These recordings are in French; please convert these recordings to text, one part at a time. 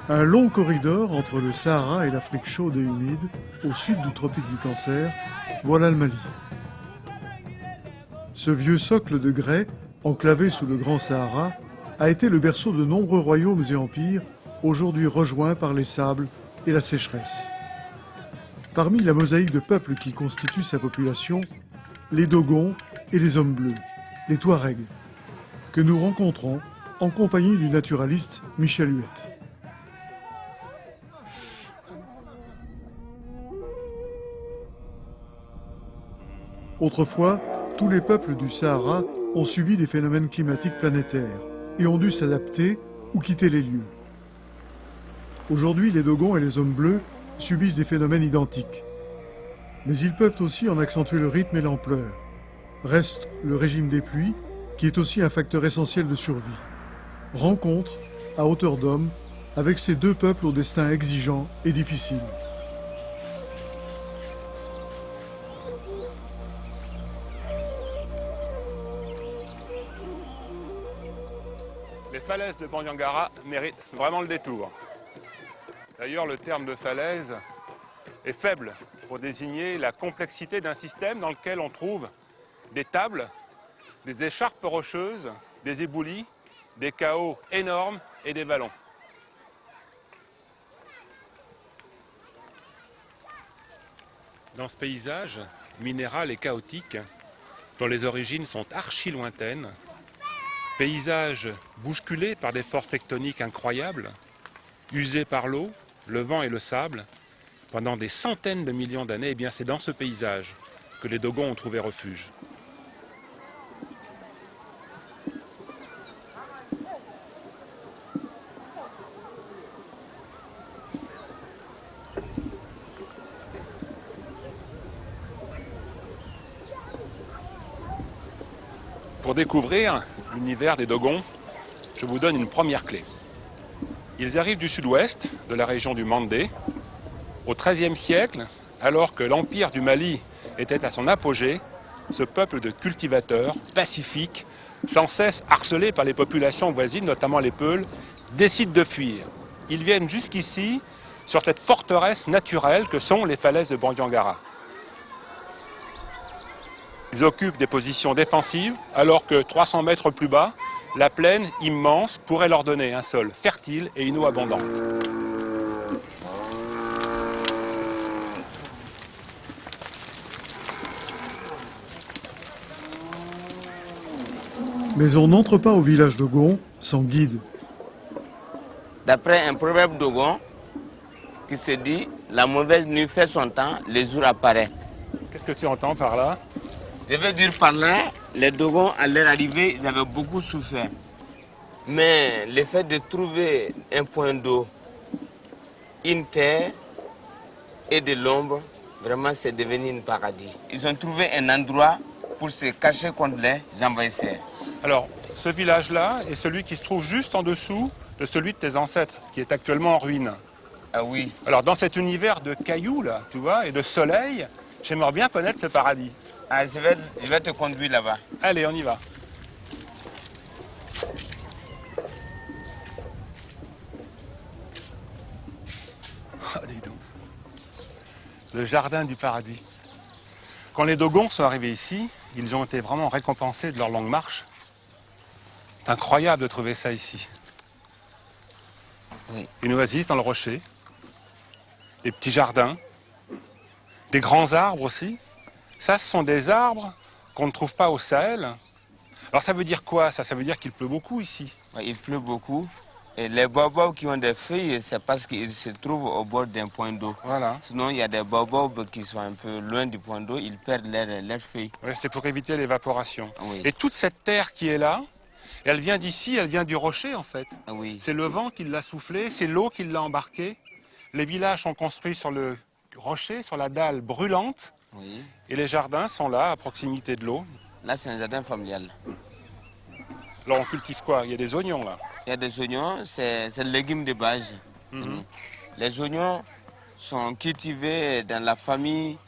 Un long corridor entre le Sahara et l'Afrique chaude et humide, au sud du tropique du Cancer, voilà le Mali. Ce vieux socle de grès, enclavé sous le Grand Sahara, a été le berceau de nombreux royaumes et empires, aujourd'hui rejoints par les sables et la sécheresse. Parmi la mosaïque de peuples qui constitue sa population, les Dogons et les Hommes Bleus, les Touaregs, que nous rencontrons en compagnie du naturaliste Michel Huette. Autrefois, tous les peuples du Sahara ont subi des phénomènes climatiques planétaires et ont dû s'adapter ou quitter les lieux. Aujourd'hui, les Dogons et les Hommes Bleus subissent des phénomènes identiques. Mais ils peuvent aussi en accentuer le rythme et l'ampleur. Reste le régime des pluies, qui est aussi un facteur essentiel de survie. Rencontre, à hauteur d'homme, avec ces deux peuples au destin exigeant et difficile. Les falaises de Bandiangara méritent vraiment le détour. D'ailleurs, le terme de falaise est faible pour désigner la complexité d'un système dans lequel on trouve des tables, des écharpes rocheuses, des éboulis, des chaos énormes et des vallons. Dans ce paysage minéral et chaotique, dont les origines sont archi lointaines, paysage bousculé par des forces tectoniques incroyables, usé par l'eau, le vent et le sable, pendant des centaines de millions d'années, eh bien c'est dans ce paysage que les Dogons ont trouvé refuge. Pour découvrir l'univers des Dogons, je vous donne une première clé. Ils arrivent du sud-ouest, de la région du Mandé, au XIIIe siècle, alors que l'empire du Mali était à son apogée. Ce peuple de cultivateurs pacifiques, sans cesse harcelés par les populations voisines, notamment les Peuls, décide de fuir. Ils viennent jusqu'ici, sur cette forteresse naturelle que sont les falaises de Bandiangara. Ils occupent des positions défensives, alors que 300 mètres plus bas, la plaine immense pourrait leur donner un sol fertile et une eau abondante. Mais on n'entre pas au village Dogon sans guide. D'après un proverbe Dogon qui se dit « La mauvaise nuit fait son temps, le jour apparaît ». Qu'est-ce que tu entends par là? Je veux dire par là, les Dogons, à leur arrivée, ils avaient beaucoup souffert. Mais le fait de trouver un point d'eau, une terre et de l'ombre, vraiment c'est devenu un paradis. Ils ont trouvé un endroit pour se cacher contre les envahisseurs. Alors, ce village-là est celui qui se trouve juste en dessous de celui de tes ancêtres, qui est actuellement en ruine. Ah oui. Alors, dans cet univers de cailloux, là, tu vois, et de soleil, j'aimerais bien connaître ce paradis. Ah, je vais te conduire là-bas. Allez, on y va. Oh, dis donc. Le jardin du paradis. Quand les Dogons sont arrivés ici, ils ont été vraiment récompensés de leur longue marche. C'est incroyable de trouver ça ici. Oui. Une oasis dans le rocher, des petits jardins, des grands arbres aussi. Ça, ce sont des arbres qu'on ne trouve pas au Sahel. Alors ça veut dire quoi ça? Ça veut dire qu'il pleut beaucoup ici. Il pleut beaucoup. Et les baobabs qui ont des feuilles, c'est parce qu'ils se trouvent au bord d'un point d'eau. Voilà. Sinon, il y a des baobabs qui sont un peu loin du point d'eau, ils perdent leurs feuilles. Ouais, c'est pour éviter l'évaporation. Oui. Et toute cette terre qui est là, Et elle vient d'ici, elle vient du rocher en fait. Ah oui. C'est le vent qui l'a soufflé, c'est l'eau qui l'a embarqué. Les villages sont construits sur le rocher, sur la dalle brûlante. Oui. Et les jardins sont là, à proximité de l'eau. Là, c'est un jardin familial. Alors on cultive quoi? Il y a des oignons là. Il y a des oignons, c'est le légume de base. Les oignons sont cultivés dans la famille.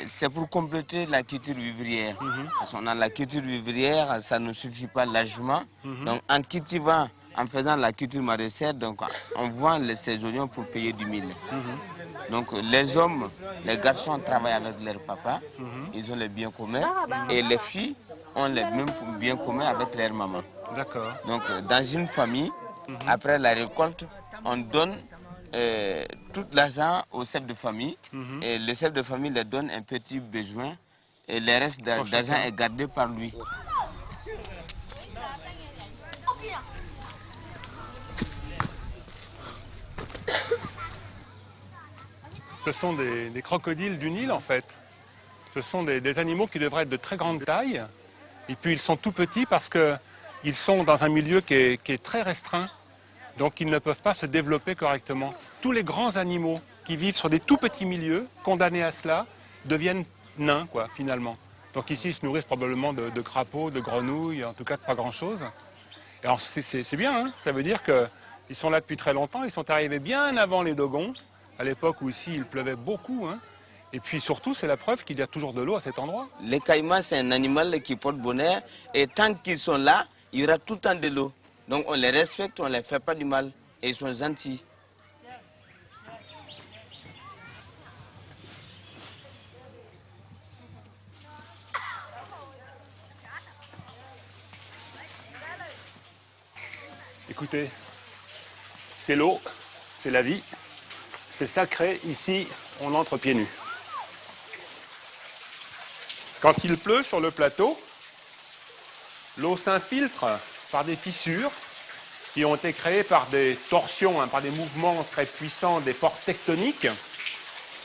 C'est pour compléter la culture vivrière. Parce qu'on a la culture vivrière, ça ne suffit pas largement. Donc en cultivant, en faisant la culture maraîchère, donc on vend ces oignons pour payer du mil. Donc les hommes, les garçons travaillent avec leur papa, ils ont les biens communs, et les filles ont les mêmes biens communs avec leur maman. D'accord. Donc dans une famille, après la récolte, on donne tout l'argent au chef de famille, et le chef de famille leur donne un petit besoin, et le reste d'argent est gardé par lui. Ce sont des crocodiles du Nil en fait. Ce sont des animaux qui devraient être de très grande taille. Et puis ils sont tout petits parce qu'ils sont dans un milieu qui est très restreint. Donc ils ne peuvent pas se développer correctement. Tous les grands animaux qui vivent sur des tout petits milieux, condamnés à cela, deviennent nains quoi, finalement. Donc ici ils se nourrissent probablement de crapauds, de grenouilles, en tout cas de pas grand-chose. Alors c'est bien, hein, ça veut dire qu'ils sont là depuis très longtemps, ils sont arrivés bien avant les Dogons, à l'époque où ici il pleuvait beaucoup. Hein. Et puis surtout, c'est la preuve qu'il y a toujours de l'eau à cet endroit. Les caïmans, c'est un animal qui porte bonheur, et tant qu'ils sont là, il y aura tout le temps de l'eau. Donc on les respecte, on ne les fait pas du mal, et ils sont gentils. Écoutez, c'est l'eau, c'est la vie, c'est sacré, ici on entre pieds nus. Quand il pleut sur le plateau, l'eau s'infiltre par des fissures qui ont été créées par des torsions, par des mouvements très puissants, des forces tectoniques.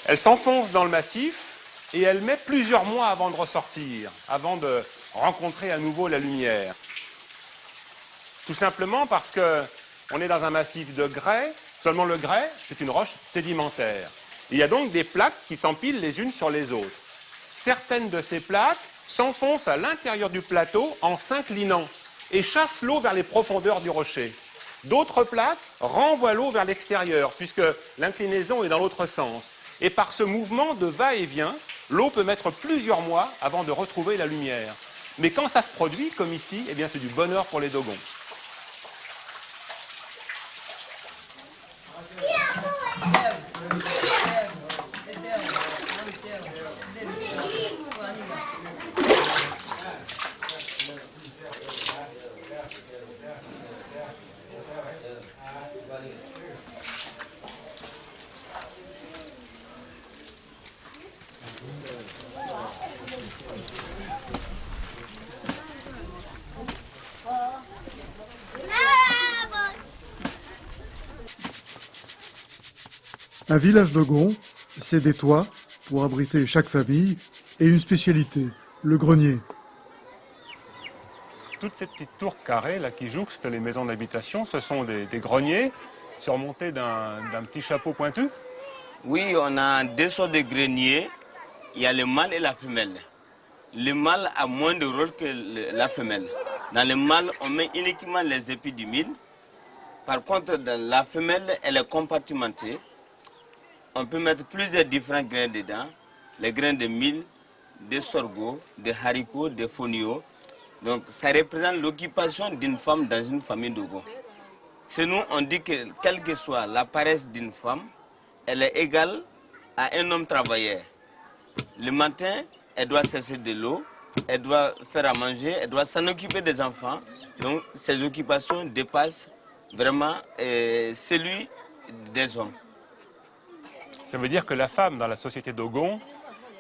Elle s'enfonce dans le massif et elle met plusieurs mois avant de ressortir, avant de rencontrer à nouveau la lumière. Tout simplement parce qu'on est dans un massif de grès, seulement le grès, c'est une roche sédimentaire. Il y a donc des plaques qui s'empilent les unes sur les autres. Certaines de ces plaques s'enfoncent à l'intérieur du plateau en s'inclinant et chassent l'eau vers les profondeurs du rocher. D'autres plaques renvoient l'eau vers l'extérieur, puisque l'inclinaison est dans l'autre sens. Et par ce mouvement de va-et-vient, l'eau peut mettre plusieurs mois avant de retrouver la lumière. Mais quand ça se produit, comme ici, eh bien c'est du bonheur pour les Dogons. Un village Dogon, c'est des toits pour abriter chaque famille et une spécialité, le grenier. Toutes ces petites tours carrées là, qui jouxtent les maisons d'habitation, ce sont des greniers surmontés d'un petit chapeau pointu. Oui, on a deux sortes de greniers. Il y a le mâle et la femelle. Le mâle a moins de rôle que la femelle. Dans le mâle, on met uniquement les épis du mil. Par contre, dans la femelle, elle est compartimentée. On peut mettre plusieurs différents grains dedans. Les grains de mil, de sorgho, de haricots, de fonio. Donc ça représente l'occupation d'une femme dans une famille Dogon. Chez nous, on dit que quelle que soit la paresse d'une femme, elle est égale à un homme travailleur. Le matin, elle doit chercher de l'eau, elle doit faire à manger, elle doit s'en occuper des enfants. Donc ces occupations dépassent vraiment celui des hommes. Ça veut dire que la femme dans la société Dogon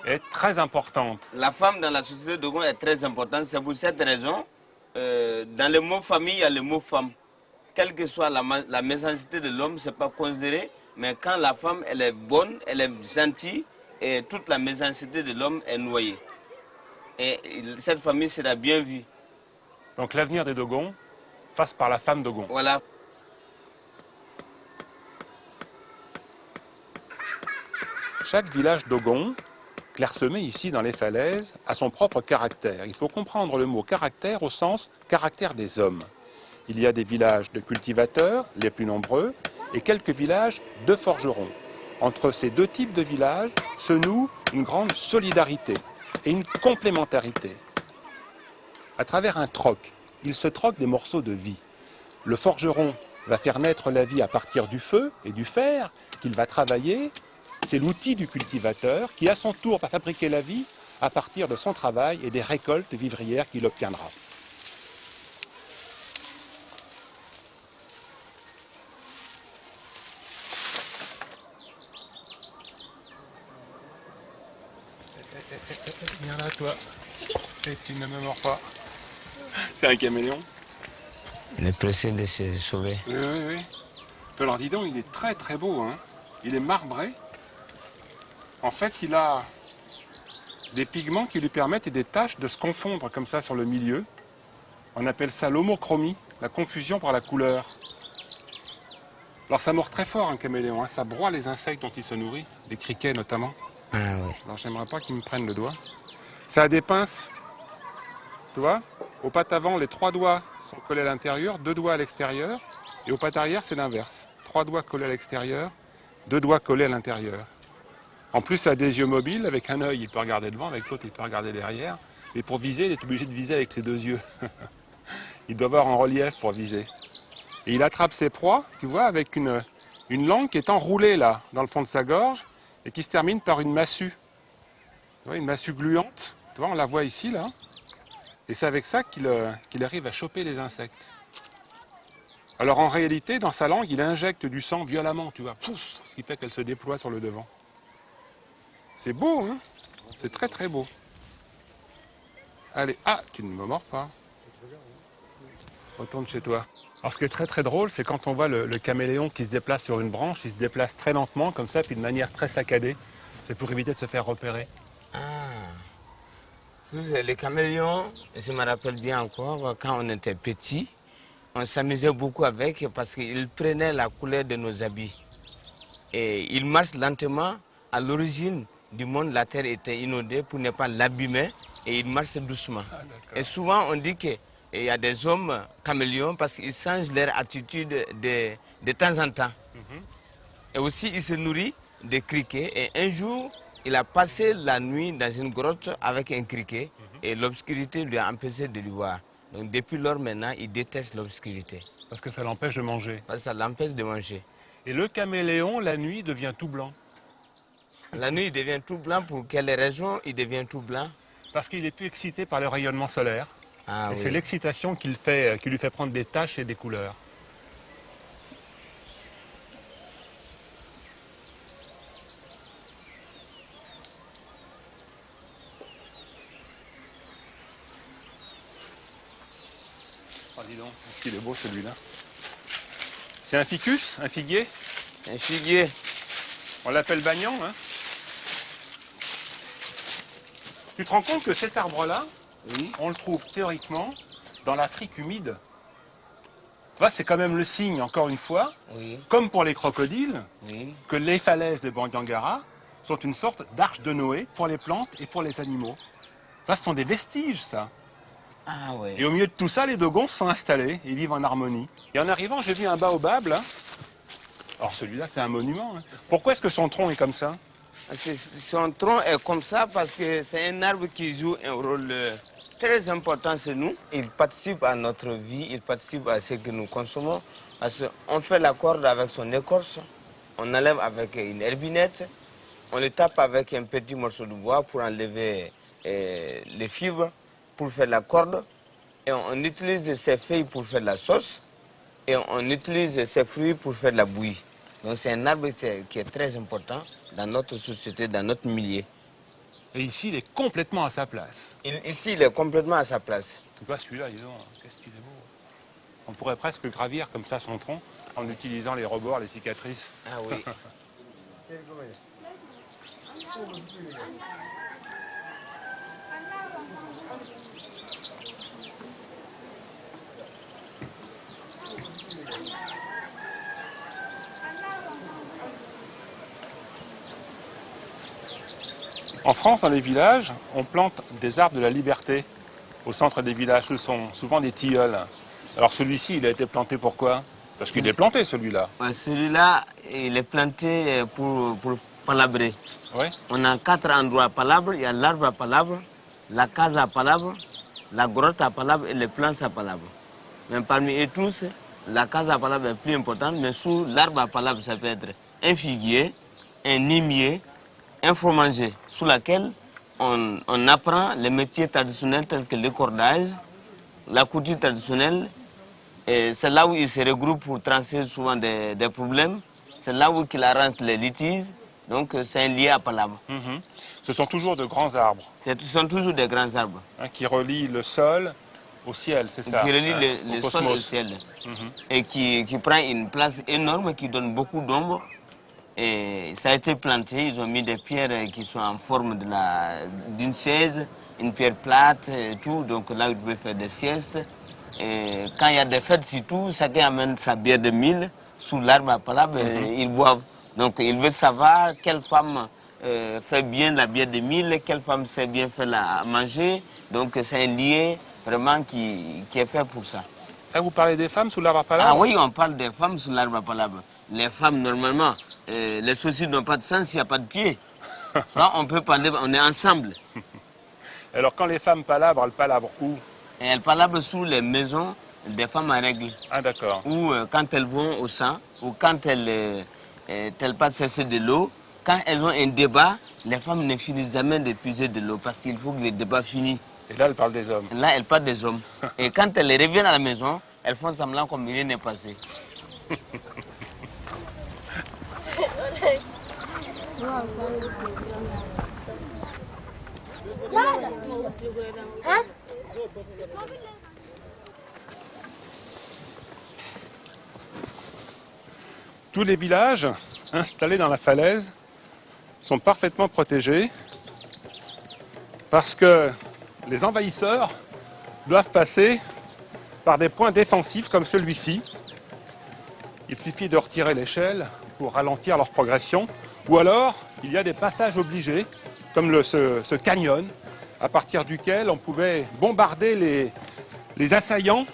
est très importante. La femme dans la société Dogon est très importante. C'est pour cette raison, dans le mot famille, il y a le mot femme. Quelle que soit la méchanceté de l'homme, ce n'est pas considéré. Mais quand la femme, elle est bonne, elle est gentille, et toute la méchanceté de l'homme est noyée. Et cette famille sera bien vue. Donc l'avenir des Dogons passe par la femme Dogon. Voilà. Chaque village Dogon, clairsemé ici dans les falaises, a son propre caractère. Il faut comprendre le mot caractère au sens caractère des hommes. Il y a des villages de cultivateurs, les plus nombreux, et quelques villages de forgerons. Entre ces deux types de villages se noue une grande solidarité et une complémentarité. À travers un troc, ils se troquent des morceaux de vie. Le forgeron va faire naître la vie à partir du feu et du fer qu'il va travailler. C'est l'outil du cultivateur qui, à son tour, va fabriquer la vie à partir de son travail et des récoltes vivrières qu'il obtiendra. Viens là, toi. Et tu ne me mords pas. C'est un caméléon. Il est pressé de se sauver. Oui, oui, oui. Alors dis donc, il est très très beau, hein. Il est marbré. En fait, il a des pigments qui lui permettent et des taches de se confondre comme ça sur le milieu. On appelle ça l'homochromie, la confusion par la couleur. Alors ça mord très fort un caméléon, hein. Ça broie les insectes dont il se nourrit, les criquets notamment. Ah oui. Alors j'aimerais pas qu'il me prenne le doigt. Ça a des pinces, tu vois. Aux pattes avant, les 3 doigts sont collés à l'intérieur, 2 doigts à l'extérieur. Et aux pattes arrière, c'est l'inverse. 3 doigts collés à l'extérieur, 2 doigts collés à l'intérieur. En plus, ça a des yeux mobiles. Avec un œil, il peut regarder devant, avec l'autre, il peut regarder derrière. Et pour viser, il est obligé de viser avec ses 2 yeux. Il doit avoir un relief pour viser. Et il attrape ses proies, tu vois, avec une langue qui est enroulée là, dans le fond de sa gorge, et qui se termine par une massue. Tu vois, une massue gluante. Tu vois, on la voit ici, là. Et c'est avec ça qu'il arrive à choper les insectes. Alors en réalité, dans sa langue, il injecte du sang violemment, tu vois, pouf, ce qui fait qu'elle se déploie sur le devant. C'est beau, hein? C'est très très beau. Allez, ah, tu ne me mords pas. Retourne chez toi. Alors ce qui est très très drôle, c'est quand on voit le caméléon qui se déplace sur une branche, il se déplace très lentement, comme ça, puis de manière très saccadée. C'est pour éviter de se faire repérer. Ah. Les caméléons, je me rappelle bien encore, quand on était petit, on s'amusait beaucoup avec parce qu'il prenait la couleur de nos habits. Et il marche lentement. À l'origine du monde, la terre était inondée pour ne pas l'abîmer et il marche doucement. Et souvent, on dit qu'il y a des hommes caméléons parce qu'ils changent leur attitude de temps en temps. Et aussi, il se nourrit de criquets. Et un jour, il a passé la nuit dans une grotte avec un criquet et l'obscurité lui a empêché de lui voir. Donc depuis lors maintenant, il déteste l'obscurité. Parce que ça l'empêche de manger. Parce que ça l'empêche de manger. Et le caméléon, la nuit, devient tout blanc. La nuit, il devient tout blanc. Pour quelle raison il devient tout blanc? Parce qu'il est plus excité par le rayonnement solaire. Ah, et oui. c'est l'excitation qui lui fait prendre des taches et des couleurs. Oh, dis donc, est-ce qu'il est beau celui-là? C'est un ficus, un figuier? Un figuier. On l'appelle bagnan, hein? Tu te rends compte que cet arbre-là, Oui. on le trouve théoriquement dans l'Afrique humide. Tu vois, c'est quand même le signe, encore une fois, Oui. comme pour les crocodiles, Oui. que les falaises de Bandiangara sont une sorte d'arche de Noé pour les plantes et pour les animaux. Ça, ce sont des vestiges, ça. Ah oui. Et au milieu de tout ça, les Dogons se sont installés et vivent en harmonie. Et en arrivant, j'ai vu un baobab, là. Alors celui-là, c'est un monument. Hein. Pourquoi est-ce que son tronc est comme ça? Son tronc est comme ça parce que c'est un arbre qui joue un rôle très important chez nous. Il participe à notre vie, il participe à ce que nous consommons. Parce qu'on fait la corde avec son écorce, on enlève avec une herbinette, on le tape avec un petit morceau de bois pour enlever les fibres, pour faire la corde. Et on utilise ses feuilles pour faire la sauce. Et on utilise ses fruits pour faire la bouillie. Donc c'est un arbre qui est très important dans notre société, dans notre milieu. Et ici, il est complètement à sa place. Ici, il est complètement à sa place. Tu vois, celui-là, dis donc, qu'est-ce qu'il est beau. On pourrait presque gravir comme ça son tronc en utilisant les rebords, les cicatrices. Ah oui. En France, dans les villages, on plante des arbres de la liberté au centre des villages. Ce sont souvent des tilleuls. Alors celui-ci, il a été planté pourquoi? Parce qu'il est planté, celui-là. Ouais, celui-là, il est planté pour palabrer. Oui. On a 4 endroits à palabre. Il y a l'arbre à palabre, la case à palabre, la grotte à palabre et les plants à palabre. Mais parmi eux tous, la case à palabre est plus importante, mais sous l'arbre à palabre, ça peut être un figuier, un nimier, un fromager, sous laquelle on apprend les métiers traditionnels tels que le cordage, la couture traditionnelle. C'est là où ils se regroupent pour trancher souvent des problèmes. C'est là où ils arrangent les litiges. Donc c'est un lien à palabre. Ce sont toujours de grands arbres Ce sont toujours des grands arbres. qui relient le sol au ciel, c'est ça? Qui relient au le sol au cosmos. ciel. Et qui prend une place énorme, qui donne beaucoup d'ombre. Et ça a été planté, ils ont mis des pierres qui sont en forme d'une chaise, une pierre plate et tout. Donc là, ils pouvaient faire des siestes. Et quand il y a des fêtes, surtout, chacun amène sa bière de mille sous l'arbre à palabre et ils boivent. Donc ils veulent savoir quelle femme fait bien la bière de mille, quelle femme sait bien faire à manger. Donc c'est un lien vraiment qui est fait pour ça. Ah, vous parlez des femmes sous l'arbre à palabre? Ah oui, on parle des femmes sous l'arbre à palabre. Les femmes, normalement, les saucisses n'ont pas de sens s'il n'y a pas de pied. Ça, on peut parler, on est ensemble. Alors quand les femmes palabrent, elles palabrent où? Et elles palabrent sous les maisons des femmes à règle. Ah d'accord. Ou quand elles vont au sang, ou quand elles passent chercher de l'eau. Quand elles ont un débat, les femmes ne finissent jamais d'épuiser de l'eau parce qu'il faut que le débat finisse. Et là, elles parlent des hommes. Là, elles parlent des hommes. Et quand elles reviennent à la maison, elles font semblant comme rien n'est passé. Tous les villages installés dans la falaise sont parfaitement protégés parce que les envahisseurs doivent passer par des points défensifs comme celui-ci. Il suffit de retirer l'échelle pour ralentir leur progression, ou alors il y a des passages obligés comme ce canyon à partir duquel on pouvait bombarder les assaillants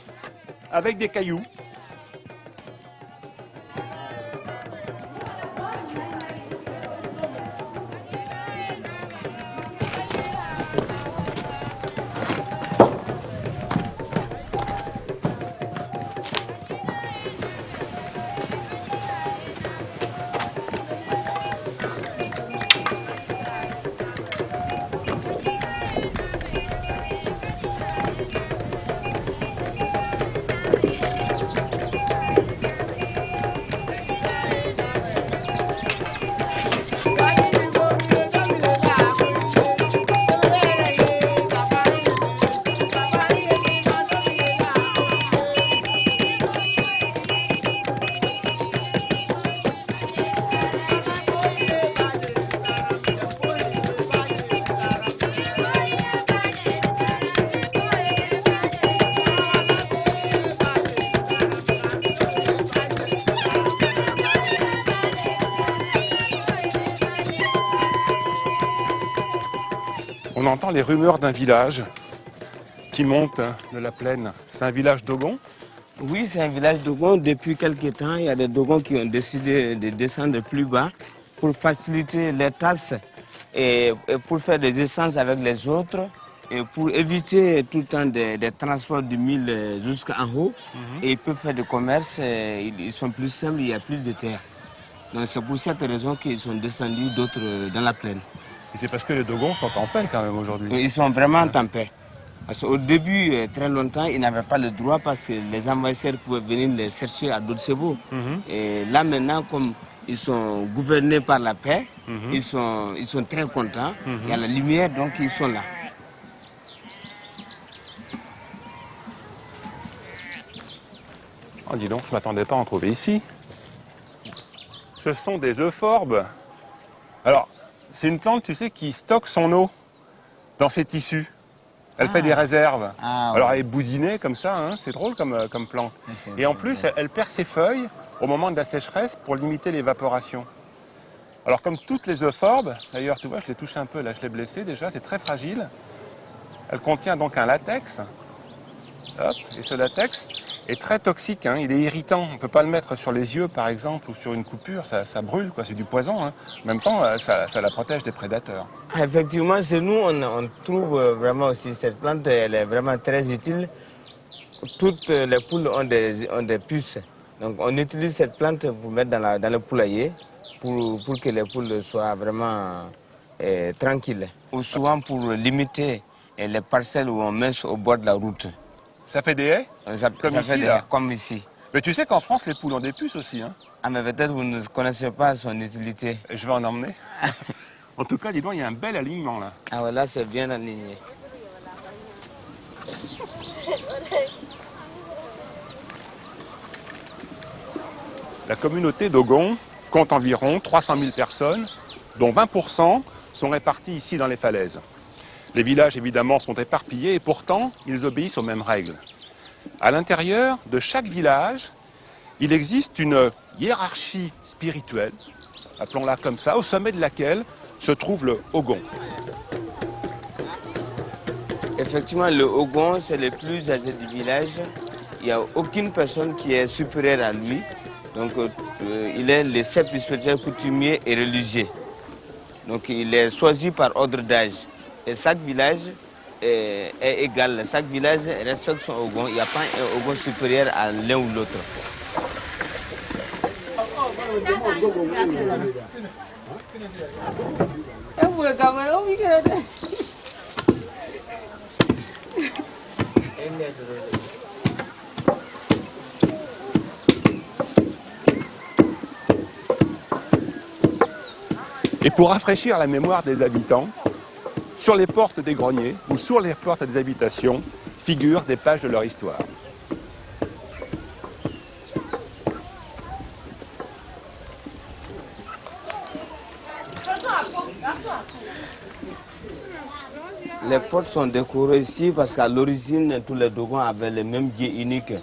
avec des cailloux. On entend les rumeurs d'un village qui monte de la plaine. C'est un village Dogon? Oui, c'est un village Dogon. Depuis quelques temps, il y a des Dogons qui ont décidé de descendre plus bas pour faciliter les tâches et pour faire des échanges avec les autres et pour éviter tout le temps des transports du mille jusqu'en haut. Et ils peuvent faire du commerce, ils sont plus simples, il y a plus de terre. Donc c'est pour cette raison qu'ils sont descendus d'autres dans la plaine. Et c'est parce que les Dogons sont en paix quand même aujourd'hui. Ils sont vraiment en paix. Parce qu'au début, très longtemps, ils n'avaient pas le droit parce que les envahisseurs pouvaient venir les chercher à d'autres chevaux. Et là maintenant, comme ils sont gouvernés par la paix, ils sont très contents. Il y a la lumière, donc ils sont là. Oh, dis donc, je ne m'attendais pas à en trouver ici. Ce sont des euphorbes. Alors, c'est une plante, tu sais, qui stocke son eau dans ses tissus. Elle fait des réserves. Ah, Alors ouais. elle est boudinée comme ça, hein, c'est drôle comme plante. Mais c'est Et en vrai, plus, ouais. elle perd ses feuilles au moment de la sécheresse pour limiter l'évaporation. Alors comme toutes les euphorbes, d'ailleurs tu vois, je l'ai touché un peu, là je l'ai blessé déjà, c'est très fragile. Elle contient donc un latex. Hop, et ce latex est très toxique, hein, il est irritant. On ne peut pas le mettre sur les yeux par exemple ou sur une coupure, ça brûle, quoi, c'est du poison. Hein. En même temps, ça la protège des prédateurs. Ah, effectivement, chez nous, on trouve vraiment aussi cette plante, elle est vraiment très utile. Toutes les poules ont des puces. Donc on utilise cette plante pour mettre dans le poulailler pour que les poules soient vraiment tranquilles. Ou souvent pour limiter les parcelles où on met au bord de la route. Ça fait des haies, comme Ça ici, fait là. comme ici. Mais tu sais qu'en France, les poules ont des puces aussi. Hein. Ah mais peut-être vous ne connaissez pas son utilité. Et je vais en emmener. En tout cas, dis donc, il y a un bel alignement là. Ah ouais, là c'est bien aligné. La communauté d'Ogon compte environ 300 000 personnes, dont 20% sont répartis ici dans les falaises. Les villages, évidemment, sont éparpillés et pourtant, ils obéissent aux mêmes règles. À l'intérieur de chaque village, il existe une hiérarchie spirituelle, appelons-la comme ça, au sommet de laquelle se trouve le Ogon. Effectivement, le Ogon, c'est le plus âgé du village. Il n'y a aucune personne qui est supérieure à lui. Donc, il est le chef spirituel, coutumier et religieux. Donc, il est choisi par ordre d'âge. Et chaque village est égal. Chaque village respecte son Ogon. Il n'y a pas un Ogon supérieur à l'un ou l'autre. Et pour rafraîchir la mémoire des habitants, sur les portes des greniers ou sur les portes des habitations figurent des pages de leur histoire. Les portes sont décorées ici parce qu'à l'origine, tous les Dogons avaient le même dieu unique.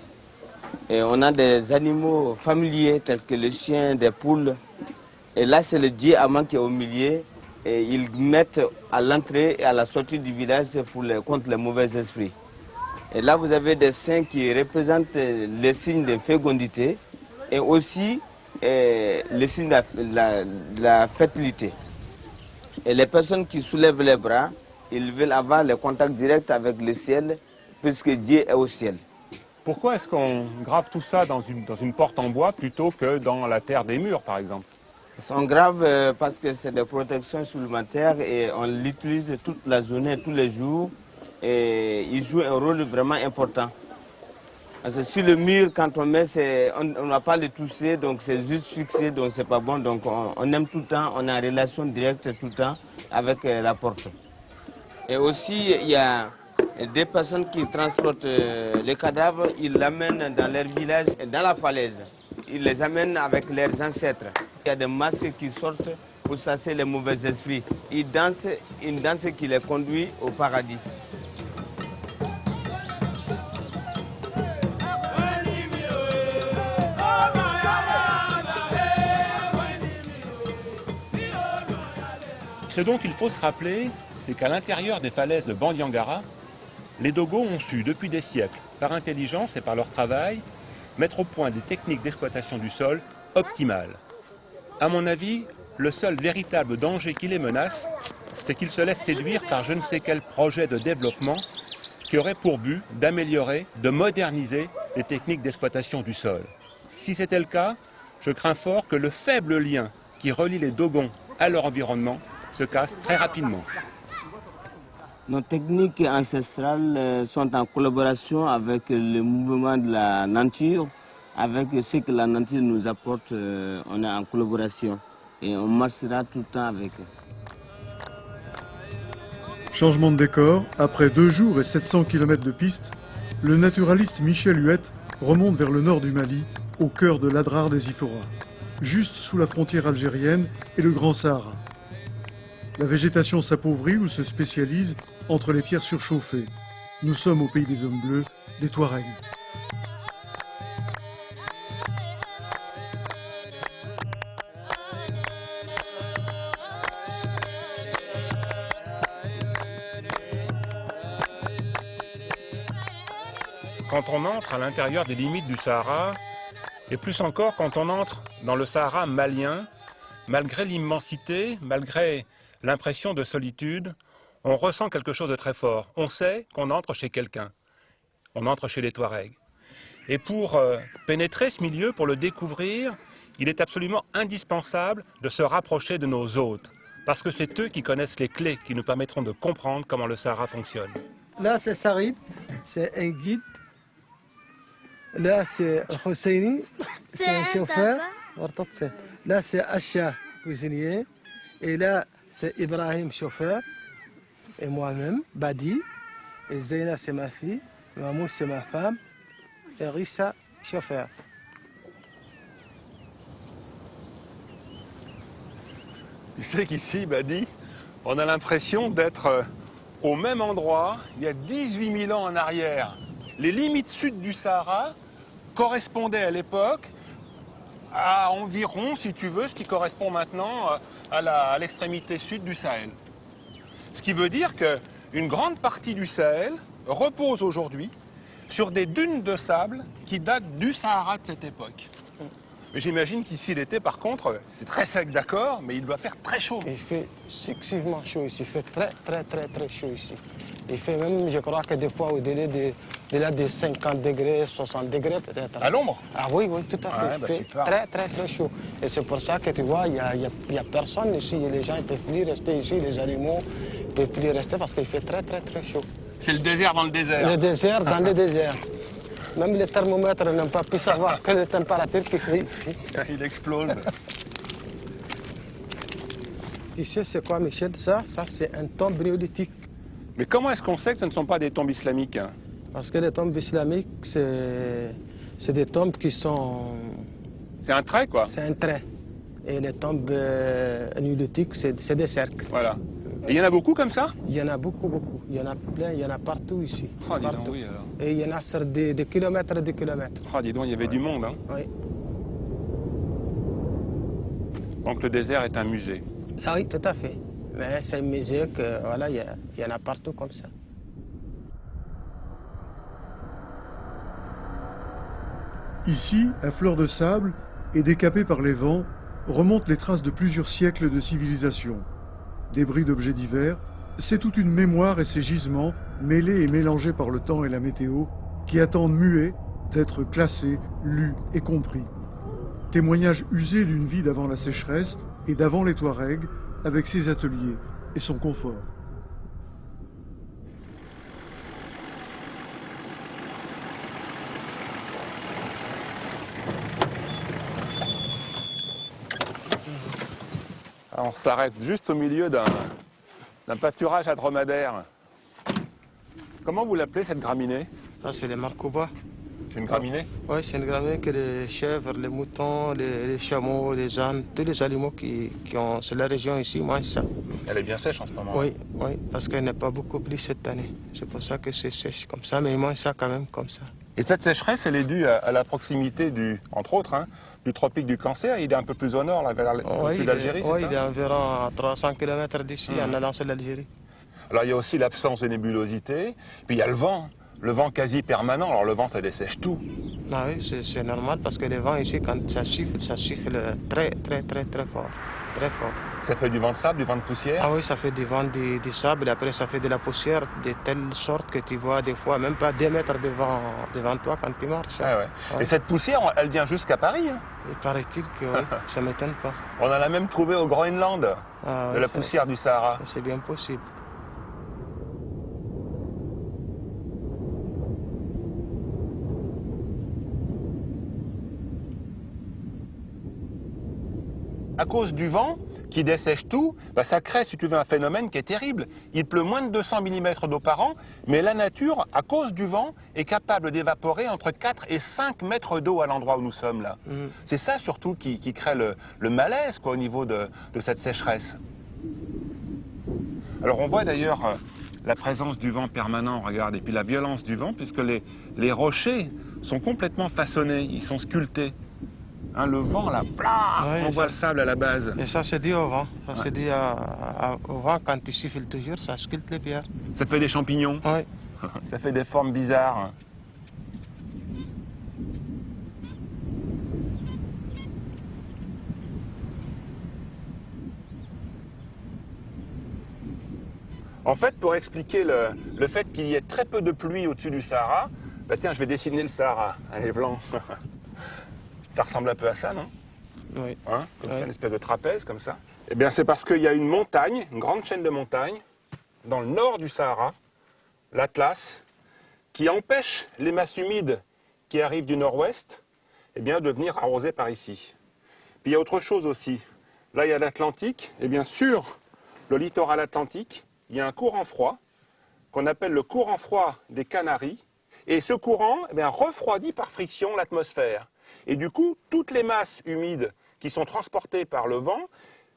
Et on a des animaux familiers tels que les chiens, des poules. Et là, c'est le dieu amant qui est au milieu. Et ils mettent à l'entrée et à la sortie du village contre les mauvais esprits. Et là, vous avez des saints qui représentent les signes de fécondité et aussi les signes de la fertilité. Et les personnes qui soulèvent les bras, ils veulent avoir le contact direct avec le ciel, puisque Dieu est au ciel. Pourquoi est-ce qu'on grave tout ça dans une porte en bois plutôt que dans la terre des murs, par exemple? Ils sont graves parce que c'est des protections supplémentaires et on l'utilise toute la journée, tous les jours. Et il joue un rôle vraiment important. Parce que sur le mur, quand on met, on n'a pas le toucher, donc c'est juste fixé, donc c'est pas bon. Donc on aime tout le temps, on est en relation directe tout le temps avec la porte. Et aussi, il y a des personnes qui transportent les cadavres, ils l'amènent dans leur village, dans la falaise. Ils les amènent avec leurs ancêtres. Il y a des masques qui sortent pour chasser les mauvais esprits. Ils dansent une danse qui les conduit au paradis. Ce dont il faut se rappeler, c'est qu'à l'intérieur des falaises de Bandiangara, les Dogons ont su, depuis des siècles, par intelligence et par leur travail, mettre au point des techniques d'exploitation du sol optimales. À mon avis, le seul véritable danger qui les menace, c'est qu'ils se laissent séduire par je ne sais quel projet de développement qui aurait pour but d'améliorer, de moderniser les techniques d'exploitation du sol. Si c'était le cas, je crains fort que le faible lien qui relie les Dogons à leur environnement se casse très rapidement. Nos techniques ancestrales sont en collaboration avec le mouvement de la nature, avec ce que la nature nous apporte, on est en collaboration et on marchera tout le temps avec eux. Changement de décor, après 2 jours et 700 km de piste, le naturaliste Michel Huette remonte vers le nord du Mali, au cœur de l'Adrar des Ifora, juste sous la frontière algérienne et le Grand Sahara. La végétation s'appauvrit ou se spécialise entre les pierres surchauffées. Nous sommes au pays des hommes bleus, des Touaregs. Quand on entre à l'intérieur des limites du Sahara, et plus encore quand on entre dans le Sahara malien, malgré l'immensité, malgré l'impression de solitude, on ressent quelque chose de très fort. On sait qu'on entre chez quelqu'un. On entre chez les Touaregs. Et pour pénétrer ce milieu, pour le découvrir, il est absolument indispensable de se rapprocher de nos hôtes, parce que c'est eux qui connaissent les clés qui nous permettront de comprendre comment le Sahara fonctionne. Là, c'est Sarid, c'est un guide. Là, c'est Hosseini, c'est un chauffeur. Là, c'est Acha, cuisinier. Et là, c'est Ibrahim, chauffeur. Et moi-même, Badi. Et Zeyna, c'est ma fille. Mamou, c'est ma femme. Et Rissa, chauffeur. Tu sais qu'ici, Badi, on a l'impression d'être au même endroit, il y a 18 000 ans en arrière. Les limites sud du Sahara correspondaient à l'époque à environ, si tu veux, ce qui correspond maintenant à l'extrémité sud du Sahel. Ce qui veut dire qu'une grande partie du Sahel repose aujourd'hui sur des dunes de sable qui datent du Sahara de cette époque. Mais j'imagine qu'ici l'été, par contre, c'est très sec, d'accord, mais il doit faire très chaud. Il fait excessivement chaud ici. Il fait très chaud ici. Il fait même, je crois que des fois, au-delà de 50 degrés, 60 degrés peut-être. À l'ombre? Ah oui, tout à fait. Ouais, Il fait très chaud. Et c'est pour ça que tu vois, il n'y a personne ici. Les gens ne peuvent plus rester ici. Les animaux ne peuvent plus rester parce qu'il fait très chaud. C'est le désert dans le désert. Le désert dans le désert. Même les thermomètres n'ont pas pu savoir quelle température qu'il fait ici. Il explose. Tu sais c'est quoi, Michel? Ça c'est un tombe néolithique. Mais comment est-ce qu'on sait que ce ne sont pas des tombes islamiques? Parce que les tombes islamiques, c'est des tombes qui sont... C'est un trait, quoi. C'est un trait. Et les tombes néolithiques, c'est des cercles. Voilà. Et il y en a beaucoup comme ça? Il y en a beaucoup. Il y en a plein, il y en a partout ici. Oh, dis donc, partout. oui, alors. Et il y en a sur des kilomètres et des kilomètres. Oh, dis donc, il y avait du monde, hein. Oui. Donc le désert est un musée. Ah oui, tout à fait. Mais c'est un musée que, voilà, il y en a partout comme ça. Ici, à fleur de sable et décapé par les vents, remontent les traces de plusieurs siècles de civilisation. Débris d'objets divers, c'est toute une mémoire et ses gisements, mêlés et mélangés par le temps et la météo, qui attendent muets d'être classés, lus et compris. Témoignage usé d'une vie d'avant la sécheresse et d'avant les Touaregs, avec ses ateliers et son confort. Alors, on s'arrête juste au milieu d'un pâturage à dromadaires. Comment vous l'appelez, cette graminée? Là, c'est les marcouba. C'est une graminée? Oui, c'est une graminée que les chèvres, les moutons, les chameaux, les ânes, tous les animaux qui ont sur la région ici mangent ça. Elle est bien sèche en ce moment. Oui, parce qu'elle n'est pas beaucoup plu cette année. C'est pour ça que c'est sèche comme ça, mais ils mangent ça quand même comme ça. Et cette sécheresse, elle est due à la proximité, entre autres, hein, du tropique du Cancer. Il est un peu plus au nord, là, au-dessus d'Algérie, c'est ça? Oui, il est environ à 300 km d'ici, en allant sur l'Algérie. Alors, il y a aussi l'absence de nébulosité, puis il y a le vent quasi permanent. Alors, le vent, ça dessèche tout. Ah oui, c'est normal, parce que le vent ici, quand ça siffle très fort. Très fort. Ça fait du vent de sable, du vent de poussière? Ah oui, ça fait du vent, du sable, et après ça fait de la poussière de telle sorte que tu vois des fois même pas 2 mètres devant toi quand tu marches. Ah ouais. Ouais. Et cette poussière, elle vient jusqu'à Paris, hein? Il paraît-il que oui, ça ne m'étonne pas. On en a même trouvé au Groenland, Ah de oui, la poussière du Sahara. C'est bien possible. À cause du vent qui dessèche tout, ça crée, si tu veux, un phénomène qui est terrible. Il pleut moins de 200 mm d'eau par an, mais la nature, à cause du vent, est capable d'évaporer entre 4 et 5 mètres d'eau à l'endroit où nous sommes là. C'est ça surtout qui crée le malaise, quoi, au niveau de cette sécheresse. Alors on voit d'ailleurs la présence du vent permanent, regarde, et puis la violence du vent, puisque les rochers sont complètement façonnés, ils sont sculptés. Hein, le vent, là, on voit le sable à la base. Et ça, c'est dû au vent. Ça, c'est dû au vent. Quand il siffle toujours, ça sculpte les pierres. Ça fait des champignons. Oui. Ça fait des formes bizarres. En fait, pour expliquer le fait qu'il y ait très peu de pluie au-dessus du Sahara, bah tiens, je vais dessiner le Sahara. Allez, blanc. Ça ressemble un peu à ça, non? Oui. Hein, comme ça, une espèce de trapèze, comme ça. Eh bien, c'est parce qu'il y a une montagne, une grande chaîne de montagnes, dans le nord du Sahara, l'Atlas, qui empêche les masses humides qui arrivent du nord-ouest, eh bien, de venir arroser par ici. Puis il y a autre chose aussi. Là, il y a l'Atlantique, et bien sur le littoral atlantique, il y a un courant froid qu'on appelle le courant froid des Canaries. Et ce courant eh bien, refroidit par friction l'atmosphère. Et du coup, toutes les masses humides qui sont transportées par le vent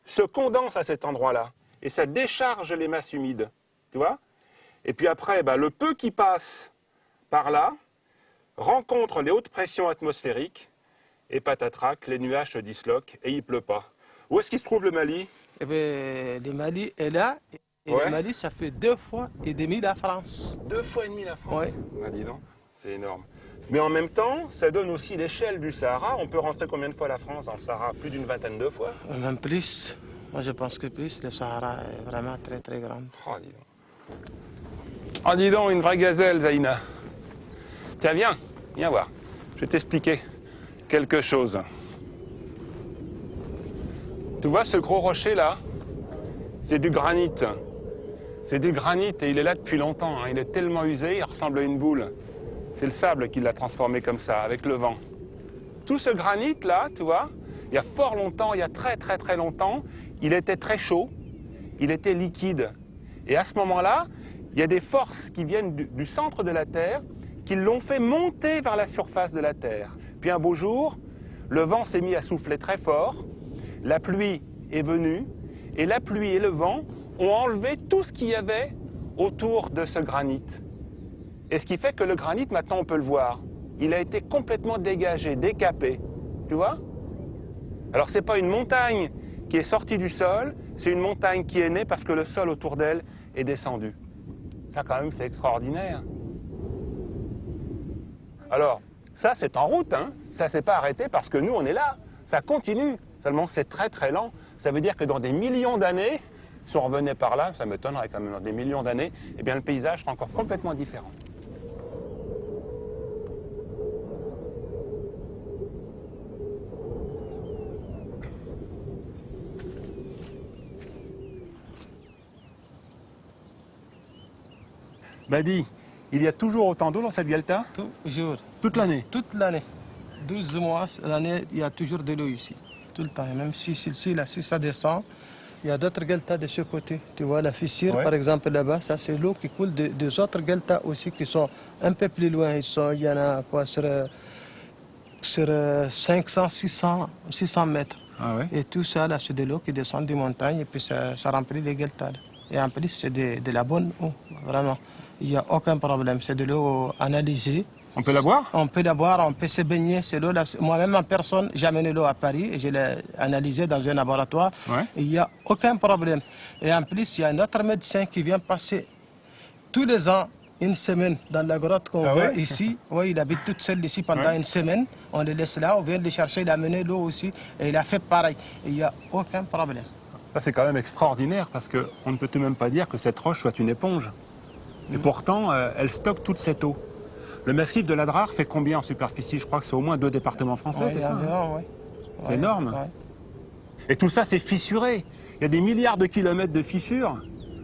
se condensent à cet endroit-là. Et ça décharge les masses humides. Tu vois? Et puis après, le peu qui passe par là rencontre les hautes pressions atmosphériques. Et patatrac, les nuages se disloquent et il ne pleut pas. Où est-ce qu'il se trouve le Mali? Eh bien, le Mali est là. Et Ouais. le Mali, ça fait 2 fois et demi la France. 2 fois et demi la France. Ouais. Ah, dis donc, c'est énorme. Mais en même temps, ça donne aussi l'échelle du Sahara. On peut rentrer combien de fois la France dans le Sahara? Plus d'une vingtaine de fois. Même plus. Moi, je pense que plus. Le Sahara est vraiment très, très grand. Oh, dis donc. Oh, dis donc, une vraie gazelle, Zaïna. Tiens, viens voir. Je vais t'expliquer quelque chose. Tu vois ce gros rocher là? C'est du granit. C'est du granit et il est là depuis longtemps. Hein. Il est tellement usé, il ressemble à une boule. C'est le sable qui l'a transformé comme ça, avec le vent. Tout ce granit là, tu vois, il y a fort longtemps, il y a très très très longtemps, il était très chaud, il était liquide. Et à ce moment-là, il y a des forces qui viennent du centre de la Terre qui l'ont fait monter vers la surface de la Terre. Puis un beau jour, le vent s'est mis à souffler très fort, la pluie est venue, et la pluie et le vent ont enlevé tout ce qu'il y avait autour de ce granit. Et ce qui fait que le granit, maintenant on peut le voir, il a été complètement dégagé, décapé. Tu vois? Alors c'est pas une montagne qui est sortie du sol, c'est une montagne qui est née parce que le sol autour d'elle est descendu. Ça quand même c'est extraordinaire. Alors, ça c'est en route, hein. Ça s'est pas arrêté parce que nous on est là. Ça continue, seulement c'est très très lent. Ça veut dire que dans des millions d'années, si on revenait par là, ça m'étonnerait quand même, dans des millions d'années, eh bien le paysage sera encore complètement différent. Badi, il y a toujours autant d'eau dans cette delta? Toujours. Toute l'année? Toute l'année. 12 mois, l'année, il y a toujours de l'eau ici. Tout le temps. Et même si ça descend, il y a d'autres deltas de ce côté. Tu vois la fissure, Ouais. par exemple, là-bas, ça c'est l'eau qui coule des autres deltas aussi qui sont un peu plus loin. Il y en a quoi, sur 500, 600 mètres. Ah ouais? Et tout ça, là, c'est de l'eau qui descend des montagnes et puis ça remplit les deltas. Et en plus, c'est de la bonne eau, vraiment. Il n'y a aucun problème. C'est de l'eau analysée. On peut la boire? On peut la boire, on peut se baigner. C'est l'eau. Moi-même, en personne, j'ai amené l'eau à Paris et je l'ai analysée dans un laboratoire. Ouais. Il n'y a aucun problème. Et en plus, il y a un autre médecin qui vient passer tous les ans une semaine dans la grotte qu'on Ah voit ouais? ici. Oui, il habite toute seule ici pendant Ouais. une semaine. On le laisse là, on vient le chercher, il a amené l'eau aussi. Et il a fait pareil. Il n'y a aucun problème. Ça, c'est quand même extraordinaire parce qu'on ne peut tout de même pas dire que cette roche soit une éponge. Et pourtant, elle stocke toute cette eau. Le massif de l'Adrar fait combien en superficie? Je crois que c'est au moins 2 départements français, Ouais, c'est ça? environ, oui. C'est énorme. Ouais. Et tout ça, c'est fissuré. Il y a des milliards de kilomètres de fissures.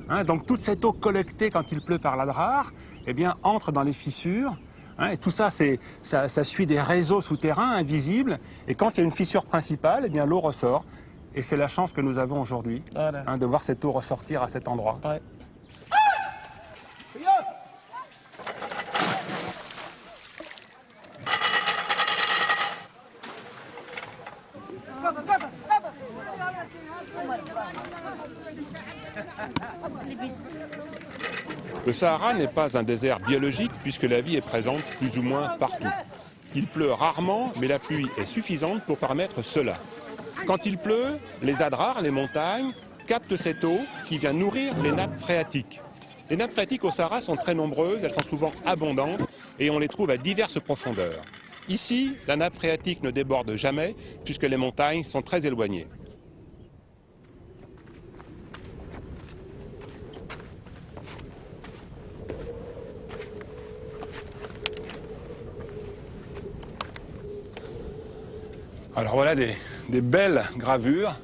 Hein, donc toute cette eau collectée quand il pleut par l'Adrar, eh bien, entre dans les fissures. Hein, et tout ça, ça suit des réseaux souterrains invisibles. Et quand il y a une fissure principale, eh bien, l'eau ressort. Et c'est la chance que nous avons aujourd'hui, Voilà. hein, de voir cette eau ressortir à cet endroit. Ouais. Le Sahara n'est pas un désert biologique puisque la vie est présente plus ou moins partout. Il pleut rarement, mais la pluie est suffisante pour permettre cela. Quand il pleut, les adrars, les montagnes, captent cette eau qui vient nourrir les nappes phréatiques. Les nappes phréatiques au Sahara sont très nombreuses, elles sont souvent abondantes et on les trouve à diverses profondeurs. Ici, la nappe phréatique ne déborde jamais puisque les montagnes sont très éloignées. Alors voilà des belles gravures,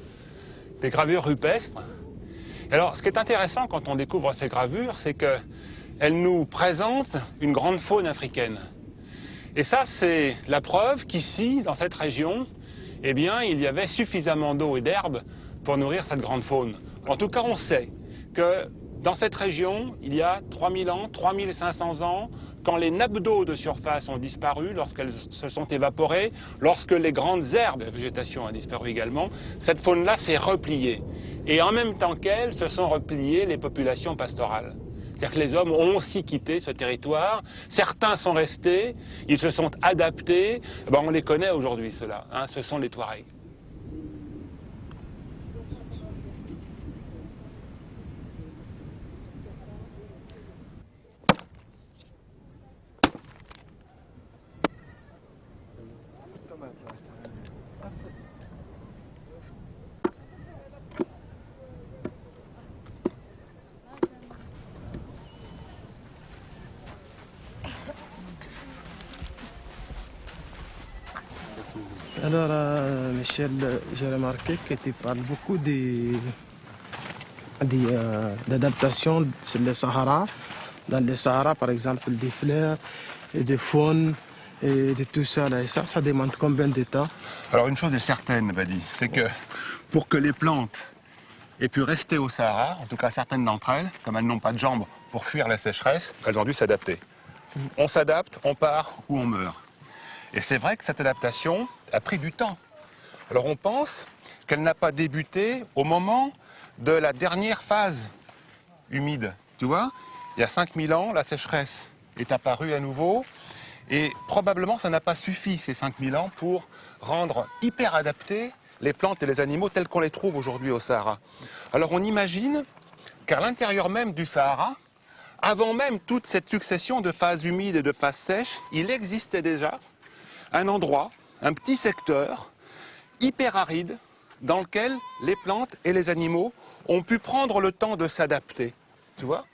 des gravures rupestres. Et alors ce qui est intéressant quand on découvre ces gravures, c'est qu'elles nous présentent une grande faune africaine. Et ça, c'est la preuve qu'ici, dans cette région, eh bien, il y avait suffisamment d'eau et d'herbe pour nourrir cette grande faune. En tout cas, on sait que dans cette région, il y a 3000 ans, 3500 ans, quand les nappes d'eau de surface ont disparu, lorsqu'elles se sont évaporées, lorsque les grandes aires de végétation ont disparu également, cette faune-là s'est repliée. Et en même temps qu'elle, se sont repliées les populations pastorales. C'est-à-dire que les hommes ont aussi quitté ce territoire, certains sont restés, ils se sont adaptés, ben on les connaît aujourd'hui ceux-là, hein, ce sont les Touaregs. Alors, Michel, j'ai remarqué que tu parles beaucoup d'adaptation sur le Sahara. Dans le Sahara, par exemple, des fleurs et des faunes et de tout ça. Là. Et ça demande combien de temps? Alors une chose est certaine, Badi, c'est que pour que les plantes aient pu rester au Sahara, en tout cas certaines d'entre elles, comme elles n'ont pas de jambes pour fuir la sécheresse, elles ont dû s'adapter. On s'adapte, on part ou on meurt. Et c'est vrai que cette adaptation a pris du temps. Alors on pense qu'elle n'a pas débuté au moment de la dernière phase humide. Tu vois, il y a 5000 ans, la sécheresse est apparue à nouveau et probablement ça n'a pas suffi, ces 5000 ans, pour rendre hyper adaptés les plantes et les animaux tels qu'on les trouve aujourd'hui au Sahara. Alors on imagine qu'à l'intérieur même du Sahara, avant même toute cette succession de phases humides et de phases sèches, il existait déjà un endroit, un petit secteur hyper aride dans lequel les plantes et les animaux ont pu prendre le temps de s'adapter, tu vois.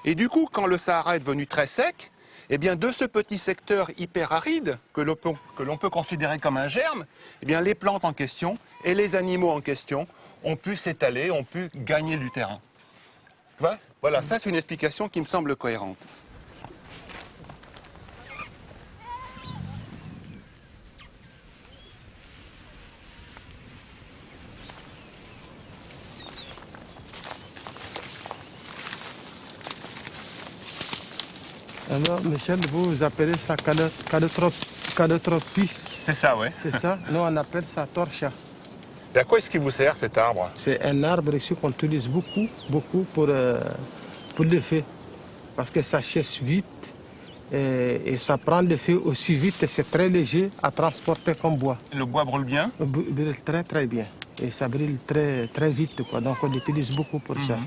Et du coup, quand le Sahara est devenu très sec, eh bien de ce petit secteur hyper aride que l'on peut considérer comme un germe, eh bien les plantes en question et les animaux en question ont pu s'étaler, ont pu gagner du terrain. Tu vois, voilà, ça c'est une explication qui me semble cohérente. Alors, Michel, vous appelez ça calotropis. C'est ça, oui. C'est ça? Nous, on appelle ça torcha. Et à quoi est-ce qu'il vous sert cet arbre? C'est un arbre ici qu'on utilise beaucoup pour le feu. Parce que ça sèche vite et ça prend le feu aussi vite et c'est très léger à transporter comme bois. Le bois brûle bien? Brûle très très bien. Et ça brûle très, très vite, quoi. Donc on l'utilise beaucoup pour ça.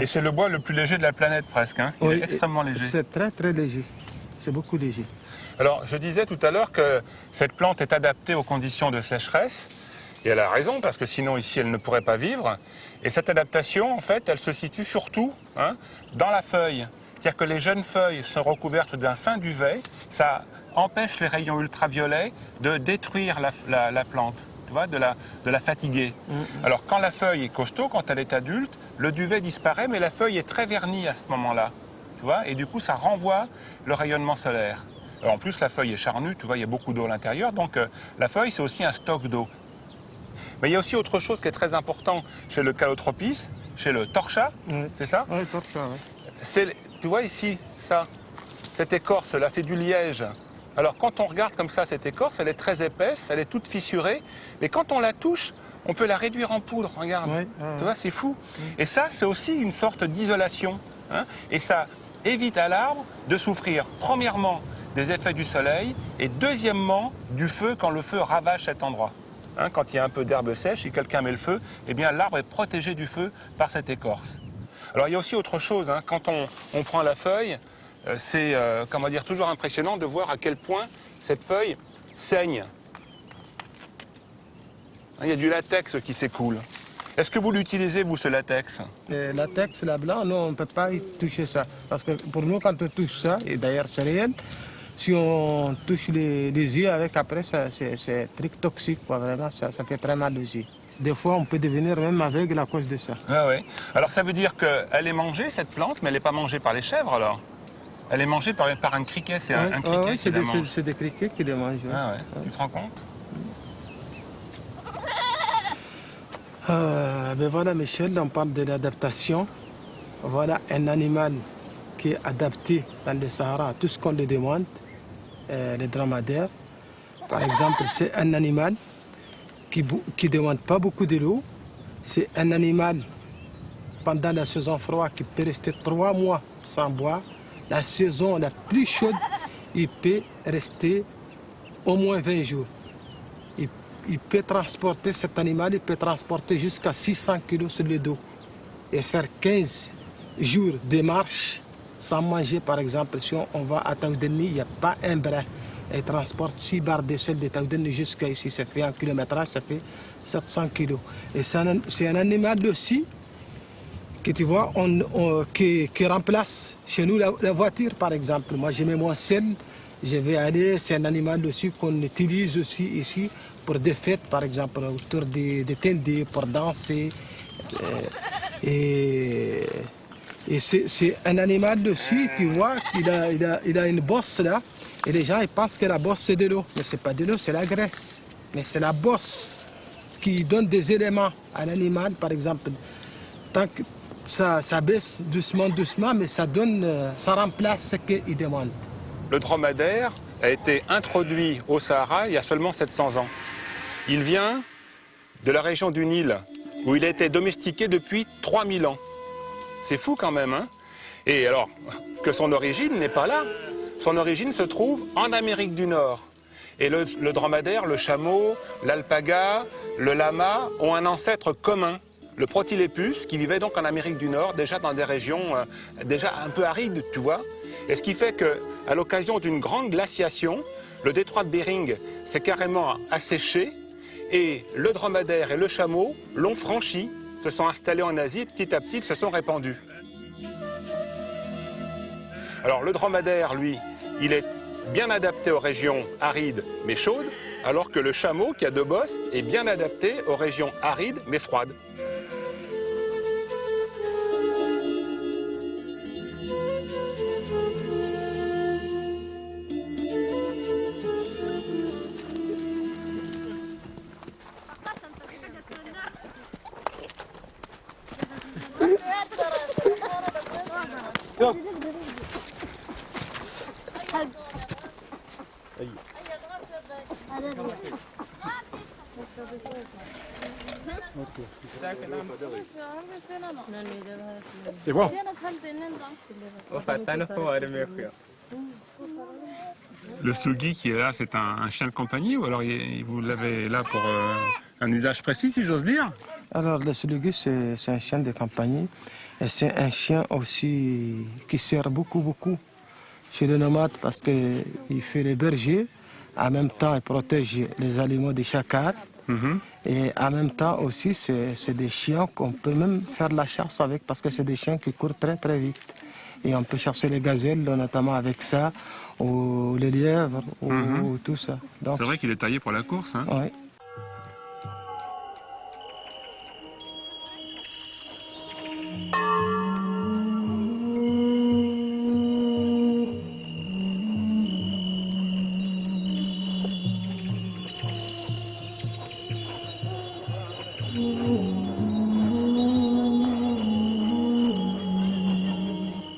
Et c'est le bois le plus léger de la planète presque, hein? Il est extrêmement léger. C'est très très léger, c'est beaucoup léger. Alors je disais tout à l'heure que cette plante est adaptée aux conditions de sécheresse, et elle a raison parce que sinon ici elle ne pourrait pas vivre. Et cette adaptation en fait elle se situe surtout dans la feuille. C'est-à-dire que les jeunes feuilles sont recouvertes d'un fin duvet, ça empêche les rayons ultraviolets de détruire la plante, tu vois, de la fatiguer. Alors quand la feuille est costaud, quand elle est adulte, le duvet disparaît, mais la feuille est très vernie à ce moment-là, tu vois, et du coup, ça renvoie le rayonnement solaire. Alors, en plus, la feuille est charnue, tu vois, il y a beaucoup d'eau à l'intérieur, donc la feuille, c'est aussi un stock d'eau. Mais il y a aussi autre chose qui est très important chez le calotropis, chez le torcha, c'est ça? Oui, torcha, oui. Tu vois ici, ça, cette écorce-là, c'est du liège. Alors, quand on regarde comme ça cette écorce, elle est très épaisse, elle est toute fissurée, mais quand on la touche, on peut la réduire en poudre, regarde. Oui, tu vois, c'est fou. Et ça, c'est aussi une sorte d'isolation. hein, et ça évite à l'arbre de souffrir, premièrement, des effets du soleil, et deuxièmement, du feu quand le feu ravage cet endroit. Hein, quand il y a un peu d'herbe sèche, si quelqu'un met le feu, eh bien l'arbre est protégé du feu par cette écorce. Alors il y a aussi autre chose, hein, quand on prend la feuille, c'est comment dire, toujours impressionnant de voir à quel point cette feuille saigne. Il y a du latex qui s'écoule. Est-ce que vous l'utilisez, vous, ce latex? Le latex, la blanc, non, on ne peut pas y toucher ça. Parce que pour nous, quand on touche ça, et d'ailleurs c'est réel, si on touche les yeux avec, après, c'est très toxique, quoi, vraiment, ça fait très mal aux yeux. Des fois, on peut devenir même aveugle à cause de ça. Ah oui. Alors ça veut dire qu'elle est mangée, cette plante, mais elle n'est pas mangée par les chèvres, alors? Elle est mangée par un criquet, c'est un criquet qui la mange. C'est des criquets qui les mangent. Ah ouais. Tu te rends compte? Ben voilà, Michel, on parle de l'adaptation. Voilà un animal qui est adapté dans le Sahara à tout ce qu'on lui demande, les dromadaires. Par exemple, c'est un animal qui ne demande pas beaucoup de l'eau. C'est un animal, pendant la saison froide, qui peut rester 3 mois sans boire. La saison la plus chaude, il peut rester au moins 20 jours. Il peut transporter cet animal, il peut transporter jusqu'à 600 kg sur le dos et faire 15 jours de marche sans manger. Par exemple, si on va à Taoudeni, il n'y a pas un brin. Il transporte 6 barres de sel de Taoudeni jusqu'à ici. Ça fait un kilométrage, ça fait 700 kg. Et c'est un animal aussi que tu vois, qui remplace chez nous la voiture, par exemple. Moi, je mets mon sel, je vais aller, c'est un animal aussi qu'on utilise aussi ici pour des fêtes, par exemple, autour des tenders, pour danser. Et c'est un animal aussi, tu vois, il a une bosse là, et les gens ils pensent que la bosse c'est de l'eau, mais c'est pas de l'eau, c'est la graisse. Mais c'est la bosse qui donne des éléments à l'animal, par exemple. Tant que ça baisse doucement, mais ça remplace ce qu'il demande. Le dromadaire a été introduit au Sahara il y a seulement 700 ans. Il vient de la région du Nil, où il a été domestiqué depuis 3000 ans. C'est fou quand même, hein? Et alors, que son origine n'est pas là. Son origine se trouve en Amérique du Nord. Et le dromadaire, le chameau, l'alpaga, le lama ont un ancêtre commun. Le Protylepus, qui vivait donc en Amérique du Nord, déjà dans des régions déjà un peu arides, tu vois. Et ce qui fait qu'à l'occasion d'une grande glaciation, le détroit de Bering s'est carrément asséché et le dromadaire et le chameau l'ont franchi, se sont installés en Asie, petit à petit ils se sont répandus. Alors le dromadaire, lui, il est bien adapté aux régions arides mais chaudes, alors que le chameau, qui a 2 bosses, est bien adapté aux régions arides mais froides. C'est bon. Le sluggy qui est là, c'est un chien de compagnie ou alors vous l'avez là pour un usage précis, si j'ose dire? Alors, le sluggy, c'est un chien de compagnie. Et c'est un chien aussi qui sert beaucoup chez les nomades parce qu'il fait les bergers. En même temps, il protège les animaux des chacals. Et en même temps aussi, c'est des chiens qu'on peut même faire la chasse avec parce que c'est des chiens qui courent très vite. Et on peut chasser les gazelles, notamment avec ça, ou les lièvres, ou tout ça. C'est vrai qu'il est taillé pour la course, hein? Oui.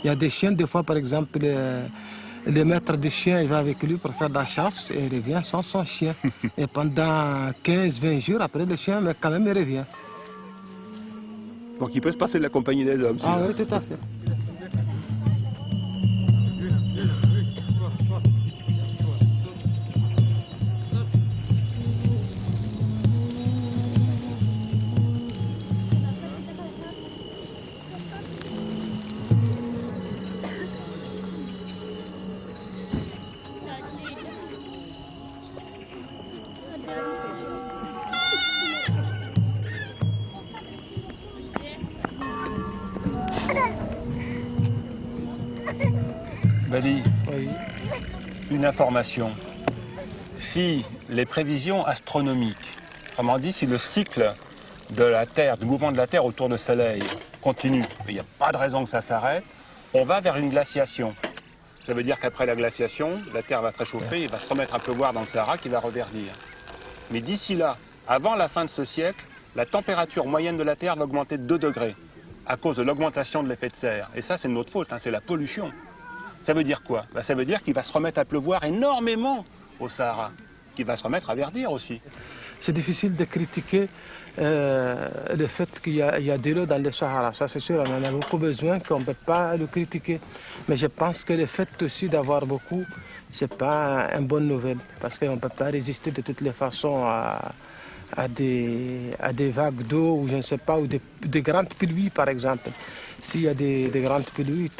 Il y a des chiens, des fois, par exemple, le maître du chien, il va avec lui pour faire de la chasse et il revient sans son chien. Et pendant 15-20 jours, après, le chien, mais quand même, il revient. Donc il peut se passer de la compagnie des hommes. Ah oui, tout à fait. Bali, Oui. une information. Si les prévisions astronomiques, autrement dit, si le cycle de la Terre, du mouvement de la Terre autour du Soleil continue, il n'y a pas de raison que ça s'arrête, on va vers une glaciation. Ça veut dire qu'après la glaciation, la Terre va se réchauffer et va se remettre à pleuvoir dans le Sahara qui va reverdir. Mais d'ici là, avant la fin de ce siècle, la température moyenne de la Terre va augmenter de 2 degrés à cause de l'augmentation de l'effet de serre. Et ça, c'est de notre faute, hein, c'est la pollution. Ça veut dire quoi? Ça veut dire qu'il va se remettre à pleuvoir énormément au Sahara, qu'il va se remettre à verdir aussi. C'est difficile de critiquer le fait qu'il y a de l'eau dans le Sahara. Ça, c'est sûr, on en a beaucoup besoin, qu'on ne peut pas le critiquer. Mais je pense que le fait aussi d'avoir beaucoup, ce n'est pas une bonne nouvelle. Parce qu'on ne peut pas résister de toutes les façons à des vagues d'eau, ou je ne sais pas, ou des grandes pluies, par exemple. S'il y a des grandes pluies,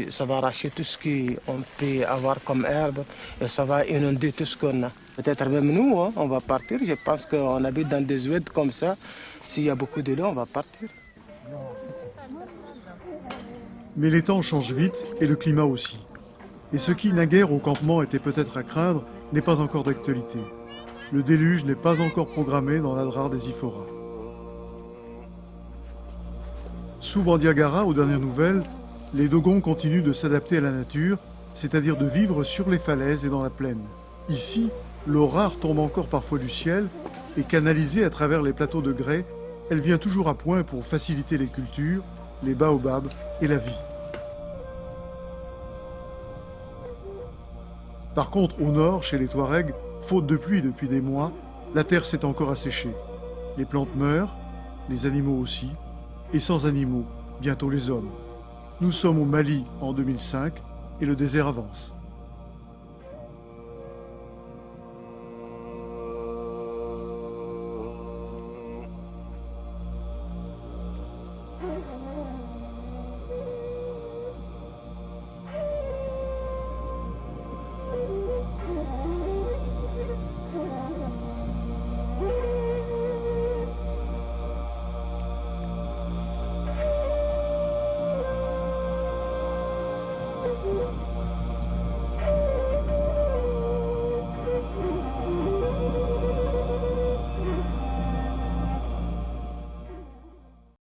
ça va arracher tout ce qu'on peut avoir comme herbe et ça va inonder tout ce qu'on a. Peut-être même nous, hein, on va partir. Je pense qu'on habite dans des oueds comme ça. S'il y a beaucoup de l'eau, on va partir. Mais les temps changent vite et le climat aussi. Et ce qui naguère au campement était peut-être à craindre n'est pas encore d'actualité. Le déluge n'est pas encore programmé dans l'Adrar des Iphoras. Sous Bandiagara, aux dernières nouvelles, les Dogons continuent de s'adapter à la nature, c'est-à-dire de vivre sur les falaises et dans la plaine. Ici, l'eau rare tombe encore parfois du ciel et canalisée à travers les plateaux de grès, elle vient toujours à point pour faciliter les cultures, les baobabs et la vie. Par contre, au nord, chez les Touaregs, faute de pluie depuis des mois, la terre s'est encore asséchée. Les plantes meurent, les animaux aussi, et sans animaux, bientôt les hommes. Nous sommes au Mali en 2005 et le désert avance.